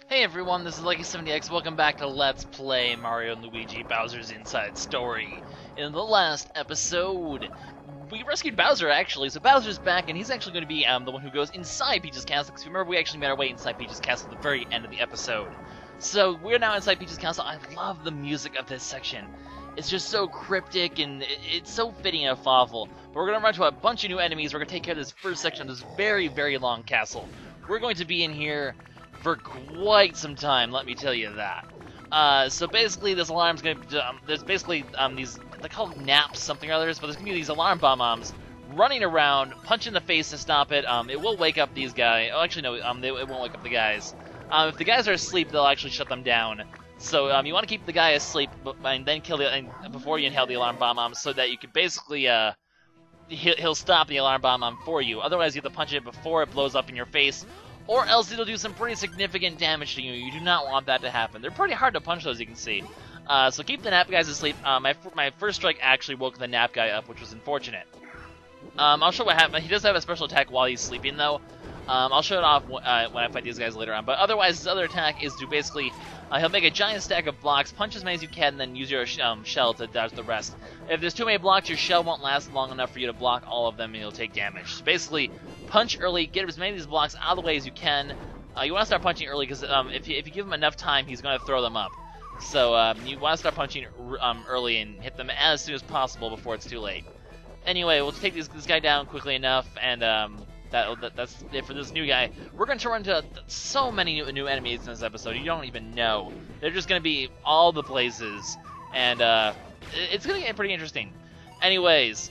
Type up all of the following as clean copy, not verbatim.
Hey everyone, this is LuckySevenDX. Welcome back to Let's Play Mario & Luigi Bowser's Inside Story. In the last episode, we rescued Bowser, actually, so Bowser's back, and he's actually going to be the one who goes inside Peach's castle, because remember, we actually made our way inside Peach's castle at the very end of the episode. So, we're now inside Peach's castle. I love the music of this section. It's just so cryptic, and it's so fitting of Fawful. But we're going to run into a bunch of new enemies. We're going to take care of this first section of this very, very long castle. We're going to be in here for quite some time, let me tell you that. So basically, this alarm's gonna there's basically these, they're called naps something or others, but there's gonna be these alarm Bob-ombs running around, punch in the face to stop it. It will wake up these guys. Oh, actually no, it won't wake up the guys. If the guys are asleep, they'll actually shut them down. So you want to keep the guy asleep, and then kill before you inhale the alarm Bob-omb, so that you can basically he'll stop the alarm Bob-omb for you. Otherwise, you have to punch it before it blows up in your face, or else it'll do some pretty significant damage to you. You do not want that to happen. They're pretty hard to punch, those, you can see. So keep the nap guys asleep. My first strike actually woke the nap guy up, which was unfortunate. I'll show what happened. He does have a special attack while he's sleeping, though. I'll show it off when I fight these guys later on. But otherwise, his other attack is to basically, he'll make a giant stack of blocks, punch as many as you can, and then use your shell to dodge the rest. If there's too many blocks, your shell won't last long enough for you to block all of them, and you'll take damage. So basically, punch early, get as many of these blocks out of the way as you can. You want to start punching early, because if you give him enough time, he's going to throw them up. So you want to start punching early and hit them as soon as possible before it's too late. Anyway, we'll take this guy down quickly enough, and that's it for this new guy. We're going to run into so many new enemies in this episode, you don't even know. They're just going to be all the places, and it's going to get pretty interesting. Anyways,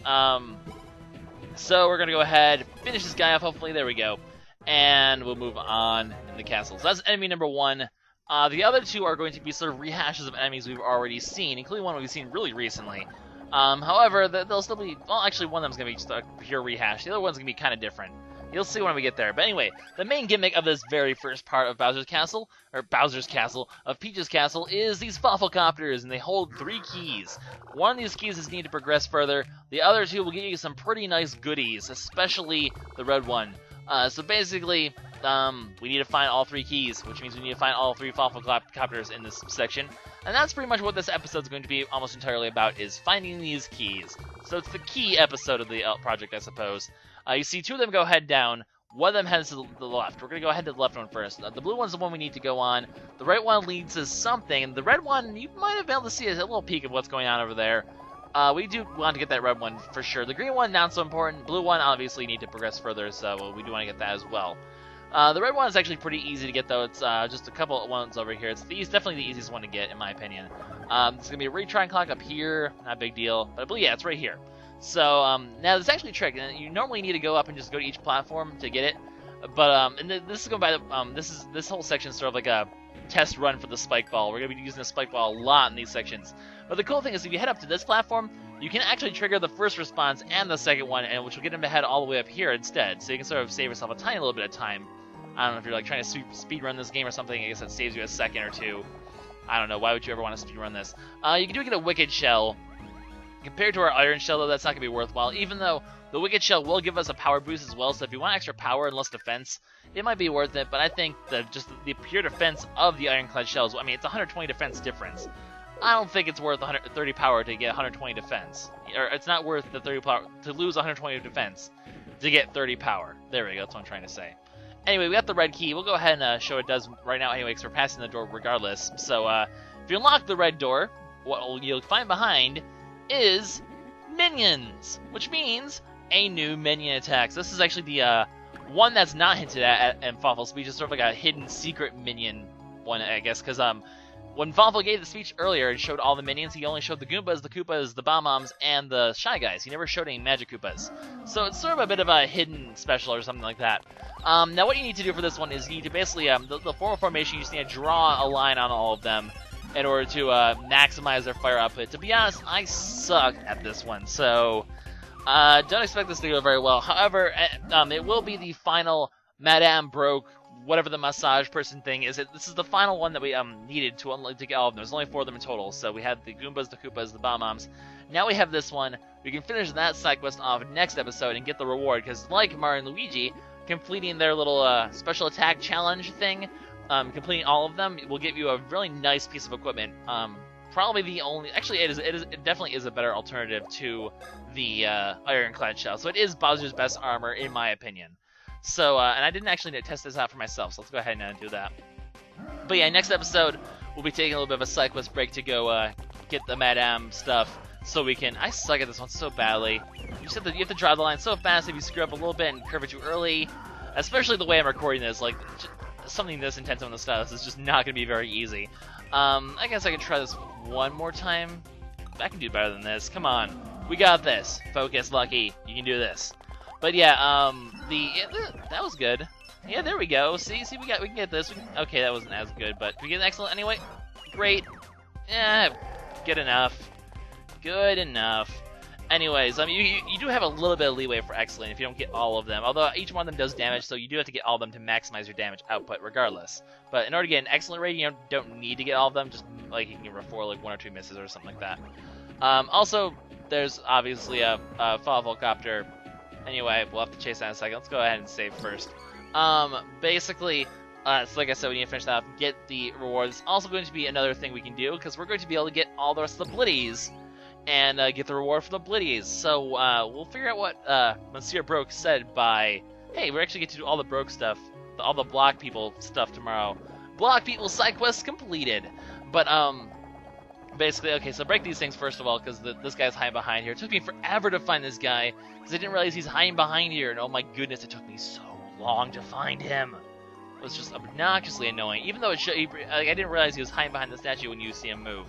so we're going to go ahead, finish this guy off, hopefully, there we go, and we'll move on in the castle. So that's enemy number one. The other two are going to be sort of rehashes of enemies we've already seen, including one we've seen really recently. However, they'll still be, well, actually, one of them's going to be just a pure rehash. The other one's going to be kind of different. You'll see when we get there. But anyway, the main gimmick of this very first part of Bowser's Castle, of Peach's Castle, is these Fawfulcopters, and they hold 3 keys. One of these keys is needed to progress further. The other 2 will give you some pretty nice goodies, especially the red one. So basically, we need to find all 3 keys, which means we need to find all 3 Fawfulcopters in this section. And that's pretty much what this episode's going to be almost entirely about, is finding these keys. So it's the key episode of the project, I suppose. You see 2 of them go head down, one of them heads to the left. We're going to go ahead to the left one first. The blue one's the one we need to go on. The right one leads to something. The red one, you might have been able to see a little peek of what's going on over there. We do want to get that red one for sure. The green one, not so important. Blue one, obviously, need to progress further, so we do want to get that as well. The red one is actually pretty easy to get, though. It's just a couple of ones over here. It's definitely the easiest one to get, in my opinion. It's going to be a retry clock up here. Not a big deal. But I believe, yeah, it's right here. So, now there's actually a trick. You normally need to go up and just go to each platform to get it. But, and this is going by the, this whole section is sort of like a test run for the spike ball. We're going to be using the spike ball a lot in these sections. But the cool thing is, if you head up to this platform, you can actually trigger the first response and the second one, and which will get him to head all the way up here instead. So you can sort of save yourself a tiny little bit of time. I don't know if you're like trying to speed run this game or something. I guess that saves you a second or two. I don't know. Why would you ever want to speed run this? You do get a Wicked Shell. Compared to our Iron Shell, though, that's not going to be worthwhile. Even though the Wicked Shell will give us a power boost as well. So if you want extra power and less defense, it might be worth it. But I think just the pure defense of the Ironclad Shells, I mean, it's 120 defense difference. I don't think it's worth 130 power to get 120 defense. Or it's not worth the 30 power to lose 120 defense to get 30 power. There we go. That's what I'm trying to say. Anyway, we got the red key. We'll go ahead and show it does right now anyway, because we're passing the door regardless. So, if you unlock the red door, what you'll find behind is minions, which means a new minion attack. So this is actually the one that's not hinted at in Fawful's speech. It's sort of like a hidden secret minion one, I guess, because when Fawful gave the speech earlier and showed all the minions, he only showed the Goombas, the Koopas, the Bob-ombs, and the Shy Guys. He never showed any Magikoopas. So it's sort of a bit of a hidden special or something like that. Now what you need to do for this one is you need to basically, the formal formation, you just need to draw a line on all of them in order to maximize their fire output. To be honest, I suck at this one, so don't expect this to go very well. However, it will be the final Madame Broke, whatever the massage person thing is. This is the final one that we needed to get all of them. There's only 4 of them in total, so we had the Goombas, the Koopas, the Bob-ombs. Now we have this one. We can finish that side quest off next episode and get the reward, because like Mario and Luigi, completing their little special attack challenge thing, completing all of them will give you a really nice piece of equipment. Probably the only, actually, it definitely is a better alternative to the Ironclad shell. So it is Bowser's best armor, in my opinion. So, and I didn't actually test this out for myself, so let's go ahead and do that. But yeah, next episode, we'll be taking a little bit of a side quest break to go get the Madame stuff, so we can... I suck at this one so badly. You have to draw the line so fast if you screw up a little bit and curve it too early. Especially the way I'm recording this, like, something this intensive on the stylus is just not going to be very easy. I guess I can try this one more time. I can do better than this. Come on. We got this. Focus, Lucky. You can do this. But yeah, that was good. Yeah, there we go. See, we can get this. Okay, that wasn't as good, but we get an excellent anyway. Great. Yeah, good enough. Good enough. Anyways, you do have a little bit of leeway for excellent if you don't get all of them. Although each one of them does damage, so you do have to get all of them to maximize your damage output, regardless. But in order to get an excellent rating, you don't need to get all of them. Just like you can get for like 1 or 2 misses or something like that. Also, there's obviously a Fawfulcopter. Anyway, we'll have to chase that in a second. Let's go ahead and save first. Basically, so like I said, we need to finish that off, get the rewards. Also going to be another thing we can do, because we're going to be able to get all the rest of the Blitties, and get the reward for the Blitties. So, we'll figure out what, Monsieur Broke said by, hey, we actually get to do all the Broke stuff, all the Block People stuff tomorrow. Block People side quests completed. But, basically, okay, so break these things first of all, because this guy's hiding behind here. It took me forever to find this guy, because I didn't realize he's hiding behind here, and oh my goodness, it took me so long to find him. It was just obnoxiously annoying, even though I didn't realize he was hiding behind the statue when you see him move.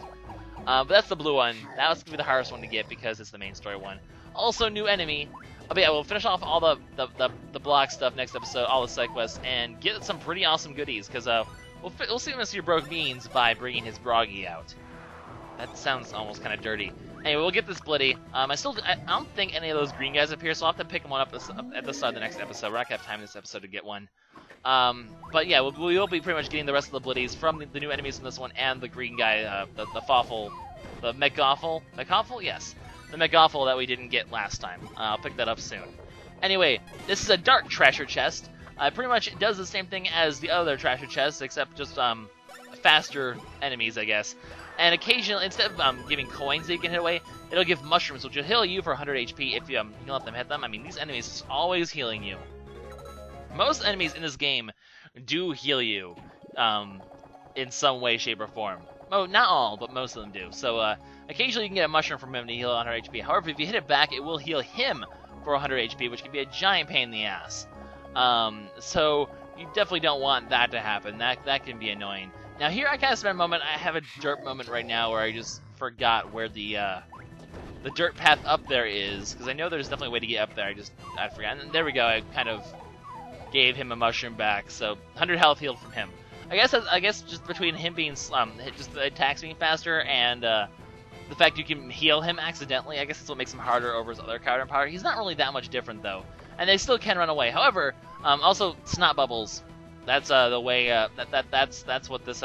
But that's the blue one. That was going to be the hardest one to get, because it's the main story one. Also, new enemy. But yeah, we'll finish off all the block stuff next episode, all the side quests, and get some pretty awesome goodies, because we'll see what Mr. Broke means by bringing his Broggy out. That sounds almost kind of dirty. Anyway, we'll get this Blitty. I don't think any of those green guys appear, so I'll have to pick one up at the start of the next episode. We're not going to have time in this episode to get one. But yeah, we will be pretty much getting the rest of the Blitties from the new enemies from this one and the green guy, the Fawful, the Mechawful. Mechawful? Yes. The Mechawful that we didn't get last time. I'll pick that up soon. Anyway, this is a dark Trashure chest. Pretty much it does the same thing as the other Trashure chests, except just faster enemies, I guess. And occasionally, instead of giving coins that you can hit away, it'll give mushrooms, which will heal you for 100 HP if you can let them hit them. I mean, these enemies are always healing you. Most enemies in this game do heal you in some way, shape, or form. Oh, not all, but most of them do. So occasionally you can get a mushroom from him to heal 100 HP. However, if you hit it back, it will heal him for 100 HP, which can be a giant pain in the ass. So you definitely don't want that to happen. That can be annoying. Now here I kind of spent a moment, I have a dirt moment right now where I just forgot where the dirt path up there is, because I know there's definitely a way to get up there, I forgot. And there we go, I kind of gave him a mushroom back, so 100 health healed from him. I guess just between him being, just the attacks being faster and the fact you can heal him accidentally, I guess that's what makes him harder over his other counter power. He's not really that much different though, and they still can run away. However, also snot bubbles. That's the way. That's what this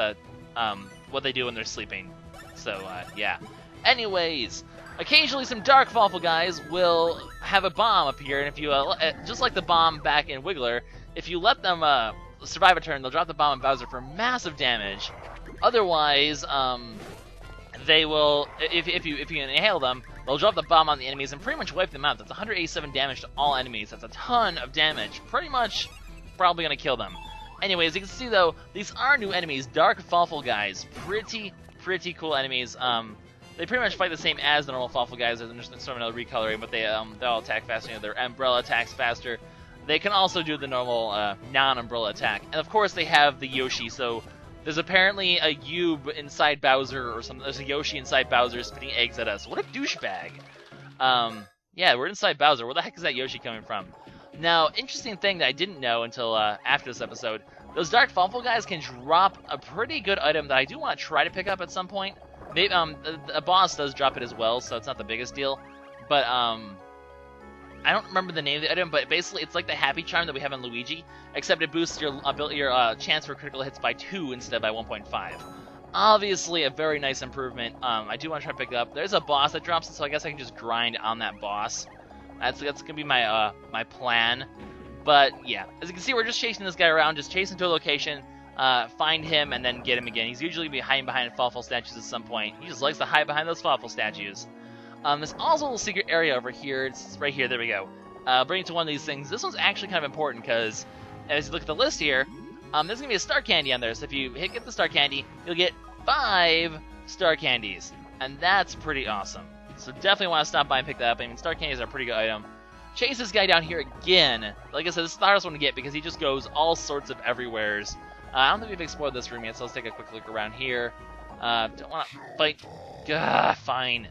what they do when they're sleeping. So yeah. Anyways, occasionally some dark Fawful guys will have a bomb appear, and if you just like the bomb back in Wiggler, if you let them survive a turn, they'll drop the bomb on Bowser for massive damage. Otherwise, they will if you inhale them, they'll drop the bomb on the enemies and pretty much wipe them out. That's 187 damage to all enemies. That's a ton of damage. Pretty much, probably gonna kill them. Anyway, as you can see though, these are new enemies, dark Fawful guys. Pretty cool enemies. They pretty much fight the same as the normal Fawful guys. There's just sort of another recoloring, but they all attack faster. You know, their umbrella attacks faster. They can also do the normal non-umbrella attack. And of course they have the Yoshi, so there's apparently a Yube inside Bowser or something. There's a Yoshi inside Bowser spitting eggs at us. What a douchebag. Yeah, we're inside Bowser. Where the heck is that Yoshi coming from? Now, interesting thing that I didn't know until after this episode, those Dark Fawful guys can drop a pretty good item that I do want to try to pick up at some point. Maybe, a boss does drop it as well, so it's not the biggest deal. But, I don't remember the name of the item, but basically it's like the Happy Charm that we have in Luigi, except it boosts your chance for critical hits by 2 instead of by 1.5. Obviously, a very nice improvement. I do want to try to pick it up. There's a boss that drops it, so I guess I can just grind on that boss. That's gonna be my my plan. But yeah, as you can see, we're just chasing this guy around, just chasing to a location. find him and then get him again. He's usually hiding behind Fawful statues at some point. He just likes to hide behind those Fawful statues. There's also a little secret area over here. It's right here. There we go. Bring it to one of these things. This one's actually kind of important because as you look at the list here, there's going to be a star candy on there. So if you get the star candy, you'll get 5 star candies. And that's pretty awesome. So definitely want to stop by and pick that up. I mean, star candies are a pretty good item. Chase this guy down here again. Like I said, this is the hardest one to get because he just goes all sorts of everywheres. I don't think we've explored this room yet, so let's take a quick look around here. Don't want to fight. Gah, fine.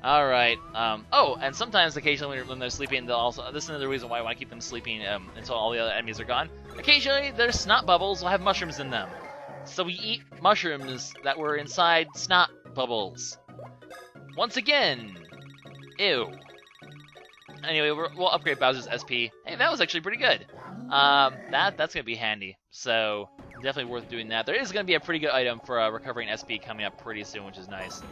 Alright. Oh, and sometimes, occasionally, when they're sleeping, they'll also... This is another reason why I want to keep them sleeping until all the other enemies are gone. Occasionally, their snot bubbles will have mushrooms in them. So we eat mushrooms that were inside snot bubbles. Once again. Ew. Anyway, we'll upgrade Bowser's SP. Hey, that was actually pretty good. That's going to be handy. So, definitely worth doing that. There is going to be a pretty good item for recovering SP coming up pretty soon, which is nice.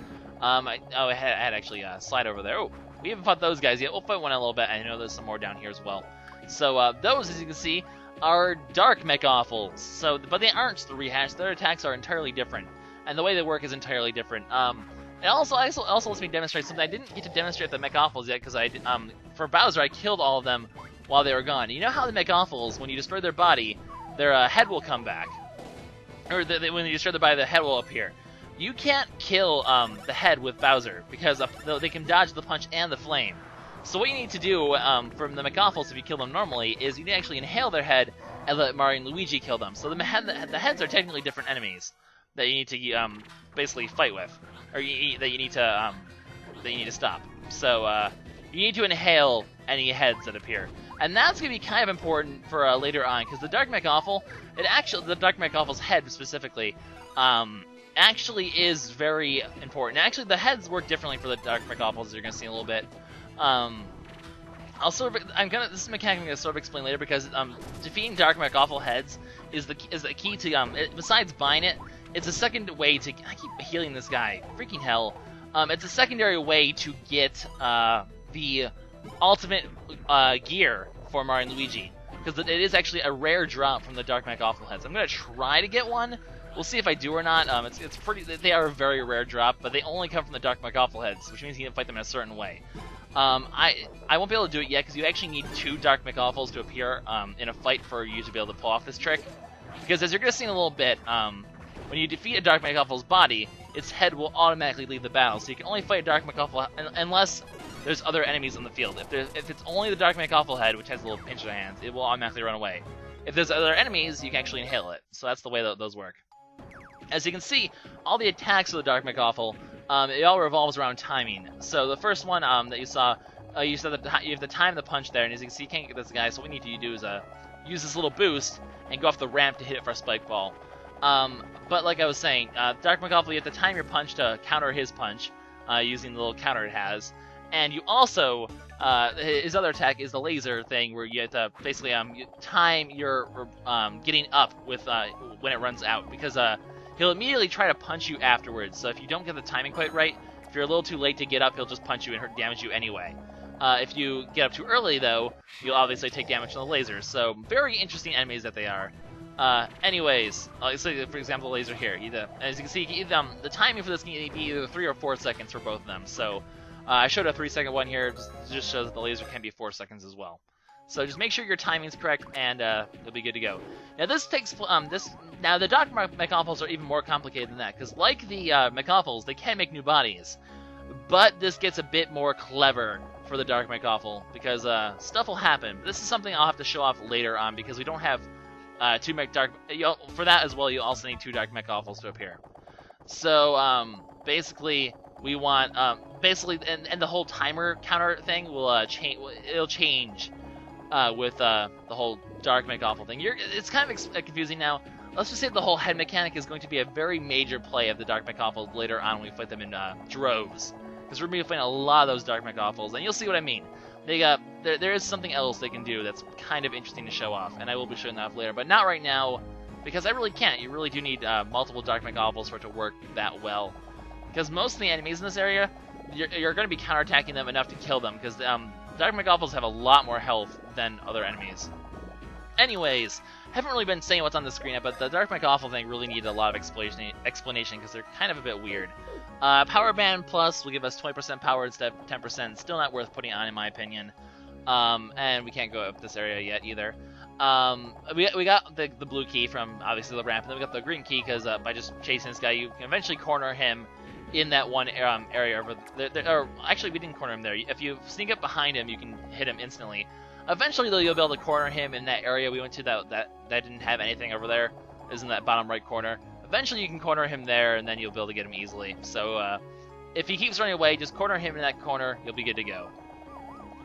I had actually slide over there. Oh, we haven't fought those guys yet. We'll fight one in a little bit. I know there's some more down here as well. So, those, as you can see, are dark Mechawfuls. So, but they aren't the rehashed. Their attacks are entirely different. And the way they work is entirely different. It also lets me demonstrate something I didn't get to demonstrate the Mechawfuls yet, because for Bowser, I killed all of them while they were gone. You know how the Mechawfuls, when you destroy their body, their head will come back. Or when you destroy their body, the head will appear. You can't kill the head with Bowser, because they can dodge the punch and the flame. So what you need to do from the Mechawfuls, if you kill them normally, is you need to actually inhale their head and let Mario and Luigi kill them. So the heads are technically different enemies that you need to basically fight with, or that you need to stop. So you need to inhale any heads that appear, and that's going to be kind of important for later on, because the Dark Mechawful, the Dark Mechawful's head specifically, actually is very important. Actually, the heads work differently for the Dark Mechawfuls, as you're going to see in a little bit. This is a mechanic I'm going to sort of explain later, because defeating Dark Mechawful heads is the key to besides buying it. It's a second way to... I keep healing this guy. Freaking hell. It's a secondary way to get the ultimate gear for Mario and Luigi, because it is actually a rare drop from the Dark Mechawful heads. I'm going to try to get one. We'll see if I do or not. It's pretty... They are a very rare drop, but they only come from the Dark Mechawful heads, which means you can fight them in a certain way. I won't be able to do it yet, because you actually need 2 Dark Mechawfuls to appear in a fight for you to be able to pull off this trick. Because as you're going to see in a little bit, when you defeat a Dark Mechawful's body, its head will automatically leave the battle. So you can only fight a Dark Mechawful unless there's other enemies on the field. If it's only the Dark Mechawful head, which has a little pinch of the hands, it will automatically run away. If there's other enemies, you can actually inhale it. So that's the way that those work. As you can see, all the attacks of the Dark Mechawful, it all revolves around timing. So the first one that you saw, you said that you have to time the punch there, and as you can see, you can't get this guy. So what we need to do is use this little boost and go off the ramp to hit it for a spike ball. But like I was saying, Dark Mechawful, you have to time your punch to counter his punch, using the little counter it has. And you also, his other attack is the laser thing, where you have to basically time your getting up with when it runs out, because he'll immediately try to punch you afterwards. So if you don't get the timing quite right, if you're a little too late to get up, he'll just punch you and damage you anyway. If you get up too early, though, you'll obviously take damage from the lasers. So very interesting enemies that they are. Anyways, so for example, the laser here. As you can see, the timing for this can be either 3 or 4 seconds for both of them. So I showed a 3-second one here. Just shows that the laser can be 4 seconds as well. So just make sure your timing's correct, and you'll be good to go. Now this takes Now the Dark Mechawfuls are even more complicated than that, because like the Mechawfuls, they can make new bodies, but this gets a bit more clever for the Dark Mechawful, because stuff will happen. This is something I'll have to show off later on, because we don't have 2 for that as well. You also need 2 Dark Mechawfuls to appear. So basically, we want and the whole timer counter thing will change. It'll change with the whole Dark Mechawful thing. It's kind of confusing now. Let's just say the whole head mechanic is going to be a very major play of the Dark Mechawful later on when we fight them in droves. Because we're going to be fighting a lot of those Dark Mechawfuls, and you'll see what I mean. There is something else they can do that's kind of interesting to show off, and I will be showing that off later, but not right now, because I really can't. You really do need multiple Dark Mechawfuls for it to work that well. Because most of the enemies in this area, you're going to be counterattacking them enough to kill them, because Dark Mechawfuls have a lot more health than other enemies. Anyways, haven't really been saying what's on the screen yet, but the Dark Mechawful thing really needed a lot of explanation because they're kind of a bit weird. Power Band Plus will give us 20% power instead of 10%. Still not worth putting on, in my opinion. And we can't go up this area yet either. We got the blue key from, obviously, the ramp, and then we got the green key because by just chasing this guy, you can eventually corner him in that one area over there. Or, actually, we didn't corner him there. If you sneak up behind him, you can hit him instantly. Eventually, though, you'll be able to corner him in that area we went to that didn't have anything over there. Is in that bottom right corner. Eventually, you can corner him there, and then you'll be able to get him easily. So, if he keeps running away, just corner him in that corner, you'll be good to go.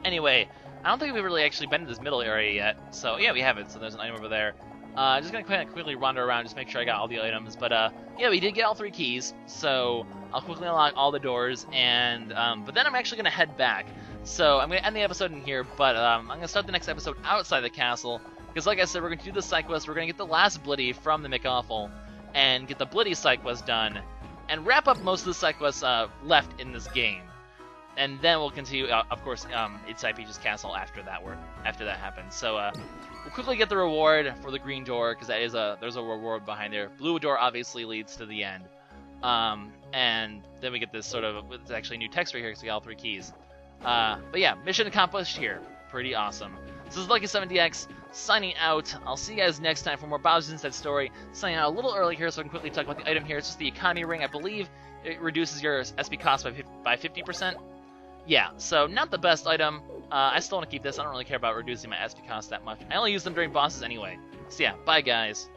Anyway, I don't think we've really actually been to this middle area yet. So, yeah, we haven't. So, there's an item over there. Just gonna quickly wander around, just make sure I got all the items. But, yeah, we did get all 3 keys. So, I'll quickly unlock all the doors, and, but then I'm actually gonna head back. So, I'm gonna end the episode in here, but, I'm gonna start the next episode outside the castle. Because, like I said, we're gonna do the side quest, we're gonna get the last Blitty from the Mechawful, and get the Blitty side quest done, and wrap up most of the side quests left in this game. And then we'll continue, of course, inside Peach's castle after that happens. So we'll quickly get the reward for the green door because there's a reward behind there. Blue door obviously leads to the end, and then we get this sort of it's actually a new text right here because we got all 3 keys. But yeah, mission accomplished here. Pretty awesome. This is LuckySevenDX signing out. I'll see you guys next time for more Bowser's Inside Story. Signing out a little early here so I can quickly talk about the item here. It's just the economy ring. I believe it reduces your SP cost by 50%. Yeah, so not the best item. I still want to keep this. I don't really care about reducing my SP cost that much. I only use them during bosses anyway. So yeah, bye guys.